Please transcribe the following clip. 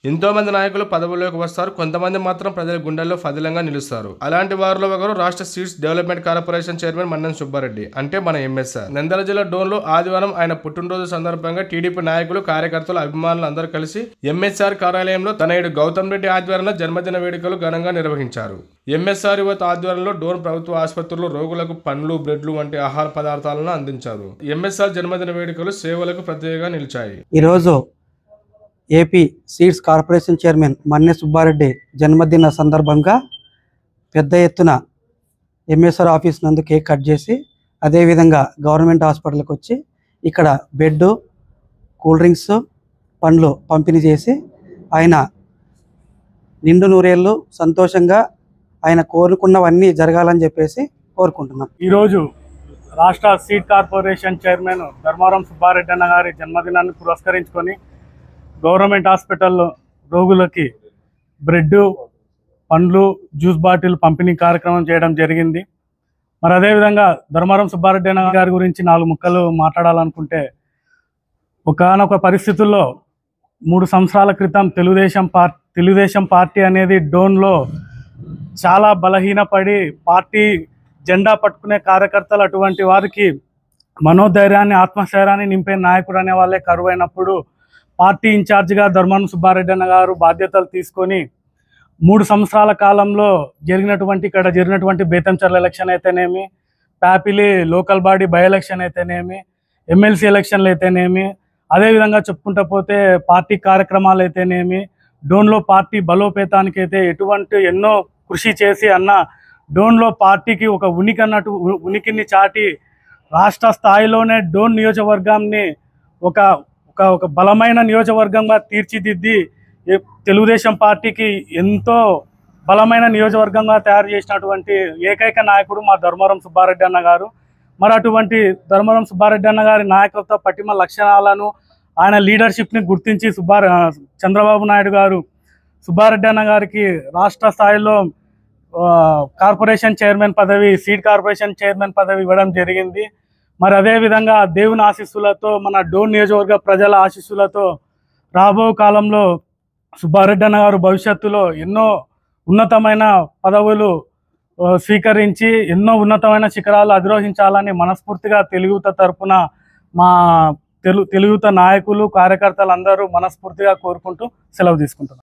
ఎంతో మంది నాయకులు పదవుల్లోకి వస్తారు, కొంతమంది మాత్రం ప్రజల గుండెల్లో పదిలంగా నిలుస్తారు. అలాంటి వారిలో ఒకరు రాష్ట్ర seeds development corporation chairman Mannem Subbareddy, అంటే మన ఎంఎస్ఆర్. నంద్యాల జిల్లా డోన్లో ఆదివారం ఆయన పుట్టినరోజు సందర్భంగా టీడీపీ నాయకులు, కార్యకర్తలు, అభిమానులు అందరూ కలిసి ఎంఎస్ఆర్ కార్యాలయంలో తనయుడు గౌతమ్ రెడ్డి ఆధ్వర్యంలో జన్మదిన వేడుకలు ఘనంగా నిర్వహించారు. ఎంఎస్ఆర్ యువత ఆధ్వర్యంలో డోన్ ప్రభుత్వ ఆసుపత్రుల్లో రోగులకు పండ్లు, బ్రెడ్లు వంటి ఆహార పదార్థాలను అందించారు. ఎంఎస్ఆర్ జన్మదిన వేడుకలు సేవలకు ప్రత్యేకంగా నిలిచాయి. ఈరోజు AP seeds corporation chairman Manne Subbareddy జన్మదిన సందర్భంగా పెద్ద ఎత్తున ఎంఎస్ఆర్ ఆఫీస్ నందు కేక్ కట్ చేసి, అదేవిధంగా గవర్నమెంట్ హాస్పిటల్కి వచ్చి ఇక్కడ బెడ్, కూల్ డ్రింక్స్, పండ్లు పంపిణీ చేసి ఆయన నిండు నూరేళ్ళు సంతోషంగా ఆయన కోరుకున్నవన్నీ జరగాలని చెప్పేసి కోరుకుంటున్నాం. ఈరోజు రాష్ట్ర seed corporation chairman Dharmaram Subbareddy అన్న గారి జన్మదినాన్ని పురస్కరించుకొని గవర్నమెంట్ హాస్పిటల్లో రోగులకి బ్రెడ్, పండ్లు, జ్యూస్ బాటిల్ పంపిణీ కార్యక్రమం చేయడం జరిగింది. మరి అదేవిధంగా ధర్మారం సుబ్బారెడ్డి అన్న గారి గురించి 4 ముక్కలు మాట్లాడాలనుకుంటే, ఒకానొక పరిస్థితుల్లో 3 సంవత్సరాల క్రితం తెలుగుదేశం పార్టీ అనేది డోన్లో చాలా బలహీనపడి పార్టీ జెండా పట్టుకునే కార్యకర్తలు అటువంటి వారికి మనోధైర్యాన్ని, ఆత్మస్థైర్యాన్ని నింపే నాయకుడు అనే వాళ్ళే కరువైనప్పుడు పార్టీ ఇన్ఛార్జిగా ధర్మారం సుబ్బారెడ్డి అన్న గారు బాధ్యతలు తీసుకొని 3 సంవత్సరాల కాలంలో ఇక్కడ జరిగినటువంటి బేతంచెర్ల ఎలక్షన్ అయితేనేమి, Pyapili local body by election అయితేనేమి, ఎమ్మెల్సీ ఎలక్షన్లు అయితేనేమి, అదేవిధంగా చెప్పుకుంటూ పోతే పార్టీ కార్యక్రమాలు అయితేనేమి, డోన్లో పార్టీ బలోపేతానికి అయితే ఎన్నో కృషి చేసి అన్న డోన్లో పార్టీకి ఒక ఉనికిని చాటి రాష్ట్ర స్థాయిలోనే డోన్ నియోజకవర్గాన్ని ఒక బలమైన నియోజకవర్గంగా తీర్చిదిద్ది తెలుగుదేశం పార్టీకి ఎంతో బలమైన నియోజకవర్గంగా తయారు చేసినటువంటి ఏకైక నాయకుడు మా ధర్మారం సుబ్బారెడ్డి అన్న గారు. మరి అటువంటి ధర్మారం సుబ్బారెడ్డి అన్న గారి నాయకత్వ పటిమ లక్షణాలను, ఆయన లీడర్షిప్ని గుర్తించి చంద్రబాబు నాయుడు గారు సుబ్బారెడ్డి అన్న గారికి రాష్ట్ర స్థాయిలో కార్పొరేషన్ చైర్మన్ పదవి, సీడ్ కార్పొరేషన్ చైర్మన్ పదవి ఇవ్వడం జరిగింది. మరి అదేవిధంగా దేవుని ఆశీస్సులతో, మన డోన్ నియోజకవర్గ ప్రజల ఆశీస్సులతో రాబో కాలంలో సుబ్బారెడ్డి అన్న గారు భవిష్యత్తులో ఎన్నో ఉన్నతమైన పదవులు స్వీకరించి ఎన్నో ఉన్నతమైన శిఖరాలు అధిరోహించాలని మనస్ఫూర్తిగా తెలుగుత తరపున మా తెలుగుత నాయకులు, కార్యకర్తలు అందరూ మనస్ఫూర్తిగా కోరుకుంటూ సెలవు తీసుకుంటున్నాం.